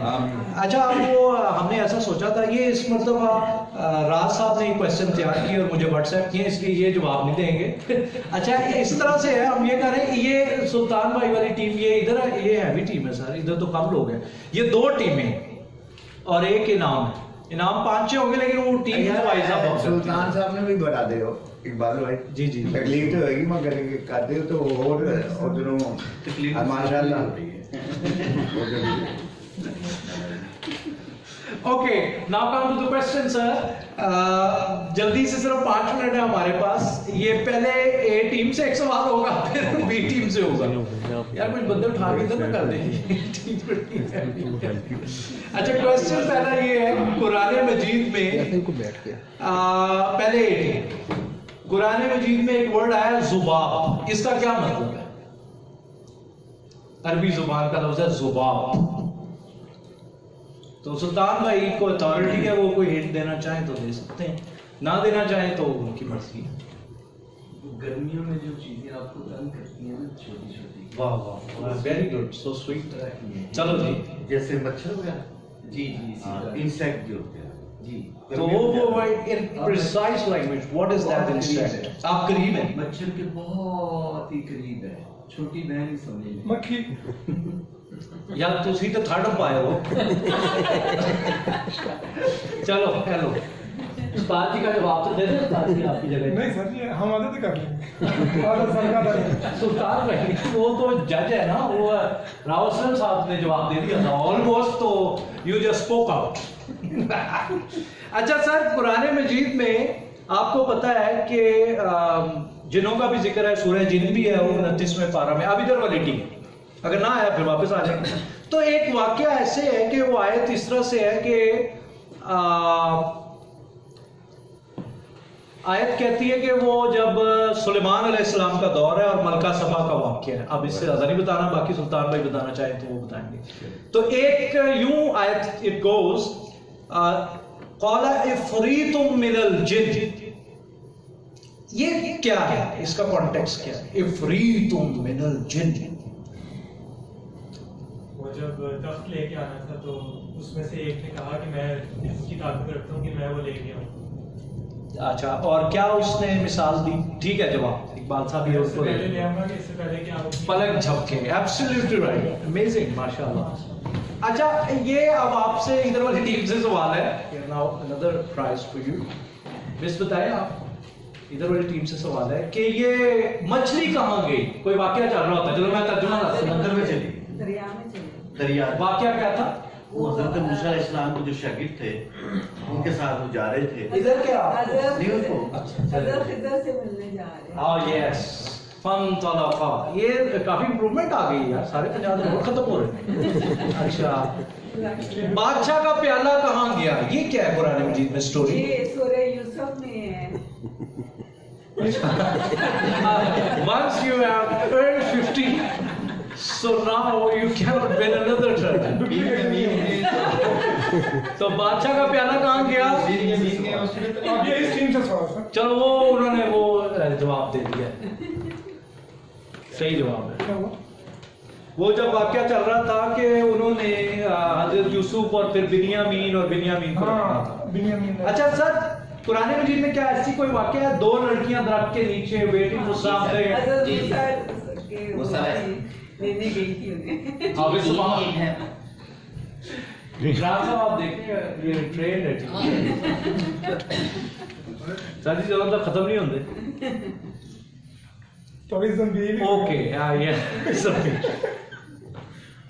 अच्छा, वो हमने ऐसा सोचा था, ये इस मतलब राज साहब ने क्वेश्चन तैयार किए और मुझे व्हाट्सएप किए, इसलिए ये जवाब नहीं देंगे। अच्छा, इस तरह से है, हम ये कह रहे हैं, ये सुल्तान भाई वाली टीम, ये इधर ये हैवी टीम है सर, इधर तो कम लोग हैं, ये 2 टीमें और एक इनाम है। इनाम 5-6 होंगे, लेकिन वो टीम वाइज आप सुल्तान साहब ने भी बता दे हो इकबाल भाई। जी जी, तकलीफ तो होगी मगर कर दे तो और उधरों तकलीफ माशाल्लाह। Okay, now come to the question sir. जल्दी से, सिर्फ 5 मिनट है हमारे पास। ये पहले ए टीम से एक सवाल होगा, फिर बी टीम से होगा। यार कुछ बंदे उठा के इधर ना कर देंगे। अच्छा, क्वेश्चन पहला ये है, कुरान मजीद में पहले ए टीम, कुरान मजीद में एक वर्ड आया जुबाब, इसका क्या मतलब है? अरबी जुबान का लफ्ज है जुबाब। तो सुल्तान भाई को अथॉरिटी है, वो कोई हिंट देना चाहे तो दे सकते हैं, ना देना चाहे तो उनकी मर्जी है। गर्मियों में जो चीजें आपको तंग करती हैं ना, छोटी छोटी। वाह वाह, वेरी गुड, सो स्वीट। चलो जी, जैसे मच्छर वगैरह। जी जी, इंसेक्ट जो होते हैं जी। तो वो in precise language, what is that insect? आप करीब हैं, मच्छर के बहुत ही करीब है, छोटी बहन ही समझ लो, मक्खी। यार तुसी तो थर्ड पाए हो। चलो हेलो, उस्ताद जी का जवाब तो दे दे, उस्ताद जी आपकी जगह। नहीं सर जी, हम आदत कर लेंगे। सुल्तान भाई वो तो जज है ना, वो रावत साहब ने जवाब दे दिया था ऑलमोस्ट, तो यू जस्ट स्पोक आउट। अच्छा सर, कुरान मजीद में आपको पता है कि जिनों का भी जिक्र है, सूरह जिन भी है, वो 29वें पारा में। अब इधर वाली टीम, अगर ना आया फिर वापस आ जाएंगे। तो एक वाकया ऐसे है कि वो आयत इस तरह से है कि आयत कहती है कि वो जब सुलेमान अलैहिस्सलाम का दौर है और मलका सबा का वाकया है। अब इससे ज्यादा नहीं बताना, बाकी सुल्तान भाई बताना चाहे तो वो बताएंगे। तो एक यूं आयत इट गोज, क़ाला इफ़रीतुम मिनल जिन। ये क्या है, इसका कॉन्टेक्स्ट क्या है? इफ़रीतुम मिनल जिन, वो जब तख्त लेके आना था तो उसमें से एक ने कहा कि मैं इसकी ताकत रखता हूँ कि मैं वो लेके आऊँ। अच्छा, और क्या उसने मिसाल दी? ठीक है, जवाब इकबाल साहब ये उसको पहले ले आऊंगा कि इससे पहले कि आप पलक झपके। एब्सोल्युटली राइट, अमेजिंग, माशाल्लाह। अच्छा, ये अब आपसे इधर वाली टीम से सवाल है, now another prize for you. Miss बताएं आप, इधर वाली टीम से सवाल है कि ये मछली कहाँ गई? कोई वाकया चल रहा होता है, चलो मैं तर्जुमा करता हूं। समंदर में चली, दरिया में चली। दरिया। वाकया क्या था? वो हज़रत मूसा अलैहिस्सलाम के जो शागिर्द थे, उनके साथ वो जा रहे थे। इधर क्या? नहीं उनको, हज़रत खिज़र से मिलने जा रहे हैं। हाँ यस, फंतलक़ा। ये काफी इंप्रूवमेंट आ गई यार, सारे 50 नंबर खत्म हो रहे हैं। अच्छा, बादशाह का प्याला कहाँ गया? ये क्या है कुरान मजीद में स्टोरी? ये सूरह यूसुफ में है। Once you have earned 50, so now you cannot win another turn. तो बादशाह का प्याला कहाँ गया? अब ये इस टीम से सवाल सर। चलो वो उन्होंने वो जवाब दे दिया, सही जवाब है। क्या हुआ? वो जब वाकया चल रहा था कि उन्होंने हजरत यूसुफ और फिर बिन्यामीन और बिन्यामीन को रखा था। बिन्यामीन। अच्छा सर, कुरान मजीद में क्या ऐसी कोई वाकया है, 2 लड़कियां दरख्त के नीचे वेटिंग फॉर समथिंग? हज़रत मूसा के लेने गई थी उन्हें। अभी सुबह है राज साहब, आप देखिए ये ट्रेन है सारी जगह तो खत्म नहीं होंगे। ओके,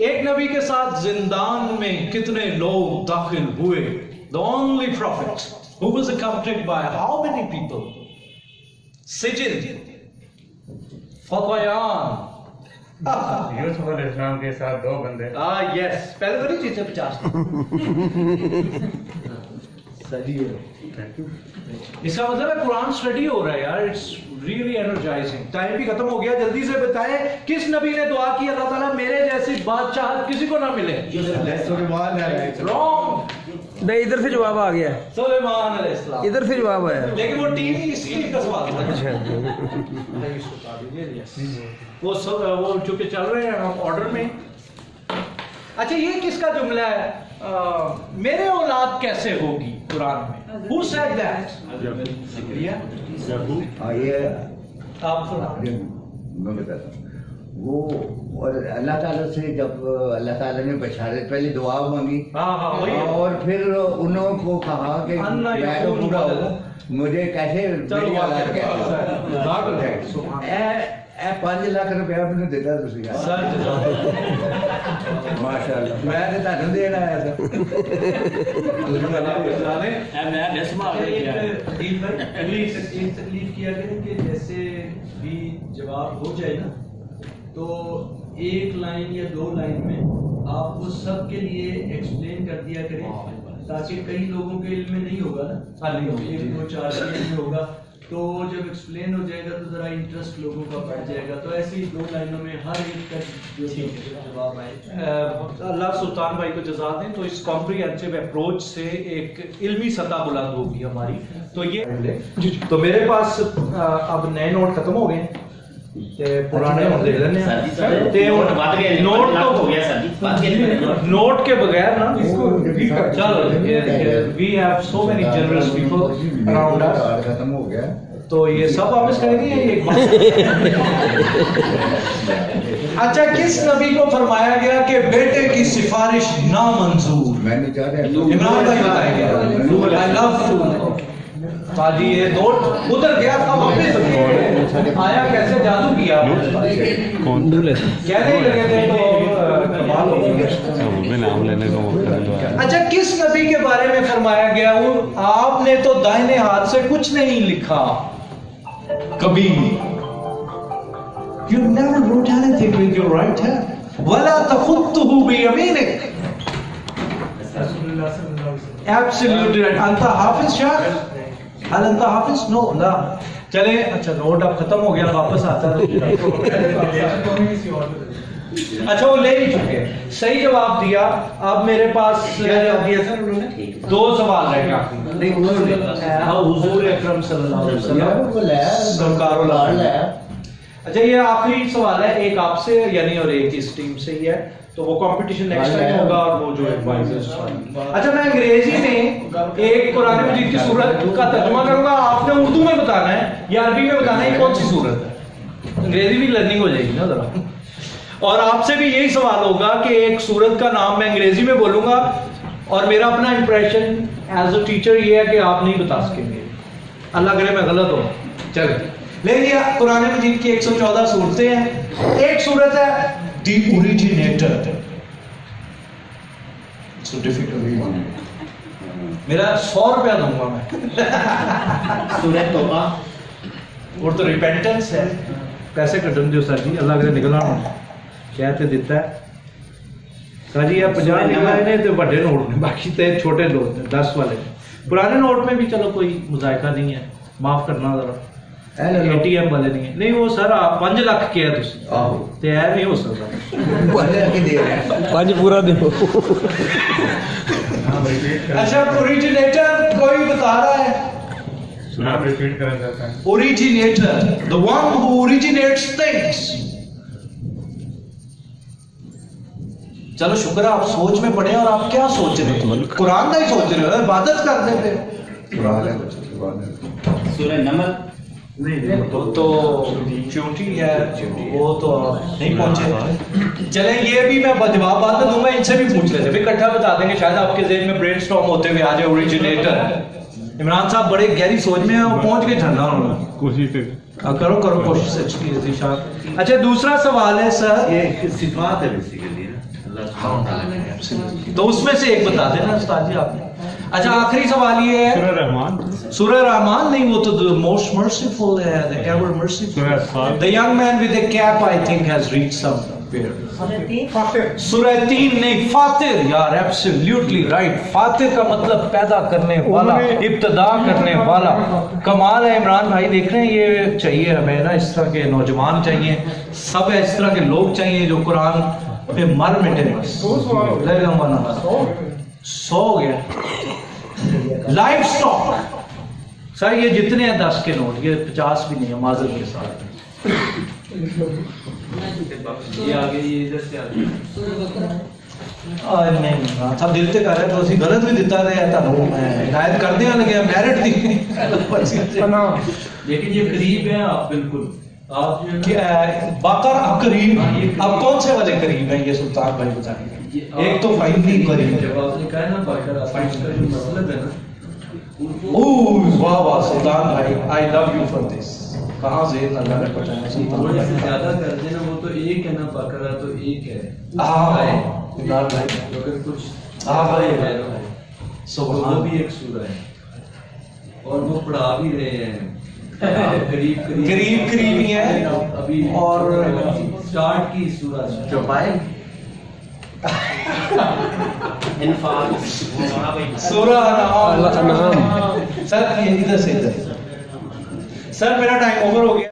एक नबी के साथ जिंदान में कितने लोग दाखिल हुए? The only prophet who was accompanied by how many people? Sijil, Fatwayan. Yusuf अलैहिस्सलाम के साथ 2 बंदे। Yes, पहले तो नहीं चीजें 50। सही है, इसका मतलब है कुरान स्टडी हो रहा है यार, इट्स रियली एनर्जाइजिंग। टाइम भी खत्म हो गया, जल्दी से बताएं किस नबी ने दुआ की अल्लाह ताला मेरे जैसी बादशाह किसी को ना मिले? रॉन्ग, नहीं इधर से जवाब आ गया है, सुलेमान अलैहिस्सलाम। इधर से जवाब आया, लेकिन वो टीम ही इस टीम का सवाल था। वो चूंकि चल रहे हैं ऑर्डर में। अच्छा, ये किसका जुमला है? मेरे औलाद कैसे होगी कुरान में? Who said that? हाँ, ये आप सुना। मैं बताता हूँ वो, और अल्लाह ताला से जब अल्लाह ताला ने बशारत पहले दुआ मांगी, हाँ वही है। और फिर उन्होंने को कहा कि अल्लाह मैं तो पूरा हूँ, मुझे कैसे चलो मेरी औलाद कैसे सर 5 लाख रुपया मैंने देता तुसी यार माशाल्लाह, मैं तो ਤੁਹਾਨੂੰ ਦੇਣ ਆਇਆ था एक तकलीफ किया करें कि जैसे भी जवाब हो जाए ना, तो एक लाइन या 2 लाइन में आप वो सब के लिए एक्सप्लेन कर दिया करें, ताकि कई लोगों के इल्म में नहीं होगा ना, 1 2 4 में होगा, तो जब एक्सप्लेन हो जाएगा तो जरा इंटरेस्ट लोगों का बढ़ जाएगा। तो ऐसे ही 2 लाइनों में हर एक का जवाब आए। अल्लाह सुल्तान भाई को जज़ा दें। तो इस कॉम्प्रिहेंसिव अप्रोच से एक इल्मी सतह बुलंद होगी हमारी। तो ये तो मेरे पास अब नए नोट खत्म हो गए ते पुराने हम दे लेने हैं। ते नोट तो हो गया सर, नोट के बगैर ना चलो, we have so many generous people around us, खत्म हो गया तो ये सब वापस करेंगे एक बार। अच्छा, किस नबी को फरमाया गया कि बेटे की सिफारिश नामंजूर? मैंने चाह रहा इमरान भाई बताएंगे। आई लव ताजी ये नोट उधर गया था, वापस आया कैसे, जादू किया कहने ही लगे थे तो कमाल हो गया। नाम लेने को। अच्छा, किस नबी के बारे में फरमाया गया वो आपने तो दाहिने हाथ से कुछ नहीं लिखा कभी? You never wrote anything with your right hand. वला तखुत्तुहु बियमीनिक। Absolutely right. अंता हाफिज शाह? हल अंता हाफिज? नो ना। चले, अच्छा नोट अब खत्म हो गया, वापस आता है। अच्छा, वो ले ही चुके, सही जवाब दिया। अब मेरे पास दिया सर उन्होंने 2 सवाल रह गया। हुजूर अकरम सल्लल्लाहु अलैहि वसल्लम सरकारुल आलम। अच्छा, ये आखिरी सवाल है, एक आपसे यानी और एक इस टीम से ही है, तो वो कंपटीशन नेक्स्ट टाइम होगा। और वो जो एडवाइजर्स, अच्छा मैं अंग्रेजी में एक कुरान मजीद की सूरत का तर्जुमा करूंगा, आपने उर्दू में बताना है या अरबी में बताना है कौन सी सूरत है। अंग्रेजी भी लर्निंग हो जाएगी ना जरा। और आपसे भी यही सवाल होगा कि एक सूरत का नाम मैं अंग्रेजी में बोलूंगा, और मेरा अपना इंप्रेशन एज अ टीचर ये है कि आप नहीं बता सकेंगे, अल्लाह करे मैं गलत हूं। चले ले लिया, कुरान मजीद की 114 सूरतें हैं। एक सूरत है दी ओरिजिनेटर। सो डिफिकल्ट, मेरा 100 रुपया दूंगा मैं। सूरत तौबा और तो रिपेंटेंस है, पैसे कटन दियो सर जी, अल्लाह करे निकलना क्या ते दिता है सर जी। आप 50 निकला ने तो बड़े नोट ने, बाकी तो छोटे नोट ने 10 वाले। पुराने नोट में भी चलो कोई मुजायका नहीं है, माफ करना जरा। एटीएम वाले नहीं है, नहीं वो सर आप 5 लाख के है तुसी आहो ते है नहीं हो सकता, पहले के दे रहे हैं 5 पूरा दो। अच्छा, ओरिजिनेटर कोई बता रहा है? आप रिपीट करना चाहते हैं? Originator, the one who originates things. चलो शुक्र है आप सोच में पड़े, और आप क्या सोच रहे हो? कुरान का ही सोच रहे हो, इबादत करते थे। सूरह नमल तो च्यूटी है, वो तो नहीं पहुंचे। चले, ये भी मैं जवाब बाद में दूंगा, इनसे भी पूछ लेते, इकट्ठा बता देंगे, शायद आपके ज़हन में ब्रेनस्टॉर्म होते हुए आ जाए। ओरिजिनेटर इमरान साहब बड़े गहरी सोच में है, वो पहुंच गए ठंडा होना। कोशिश करो करो कोशिश अच्छी शायद। अच्छा, दूसरा सवाल है सर, ये सिफात है बेसिकली अल्लाह सुब्हानहू व तआला की, तो उसमें से एक बता देना उस्ताद जी आपने। अच्छा, आखिरी सवाल ये है, सूरह रहमान। सूरह रहमान नहीं, वो तो the most merciful है, the ever merciful। The young man with a cap I think has reached somewhere। सूरह 3 नहीं, फातिर यार, एब्सोल्युटली राइट। फातिर का मतलब पैदा करने वाला, इब्तदा करने वाला। कमाल है इमरान भाई, देख रहे हैं ये चाहिए हमें ना, इस तरह के नौजवान चाहिए, सब इस तरह के लोग चाहिए जो कुरान पे मर मिटे। बस 100 हो गया। लाइफ स्टॉक सर, ये जितने हैं 10 के नोट, ये 50 भी नहीं है माजर के साथ। ये आगे, ये इधर से आगे नहीं सब दिल ते कर रहे तो ਅਸੀਂ ਗਲਤ ਵੀ ਦਿੱਤਾ ਤੇ ਤੁਹਾਨੂੰ ਮੈਂ ਹਦਾਇਤ ਕਰਦੇ ਆ ਲਗੇ ਮੈਰਿਟ ਦੀ लेकिन ये करीब है आप बिल्कुल आप जो है क्या बाकर अब करीब अब कौन से वाले करीब हैं ये सुल्तान भाई बताइए एक तो फाइनली करीब है जब आपने कहा ना बाकर इसका जो मतलब है ना ओह वाह वाह सुल्तान भाई I love you for this कहां से अल्लाह ने पहुंचाया सुल्तान थोड़े से भाई ज्यादा कर देना वो तो एक है ना बकरा तो एक है हां सुल्तान भाई तो अगर कुछ हाँ, है तो सुभान वो भी एक सूरह है और वो पढ़ा भी रहे हैं करीब करीब ही है अभी और स्टार्ट की सूरह से चौपाए सूरह अनआम। सर ये इधर से इधर सर मेरा टाइम ओवर हो गया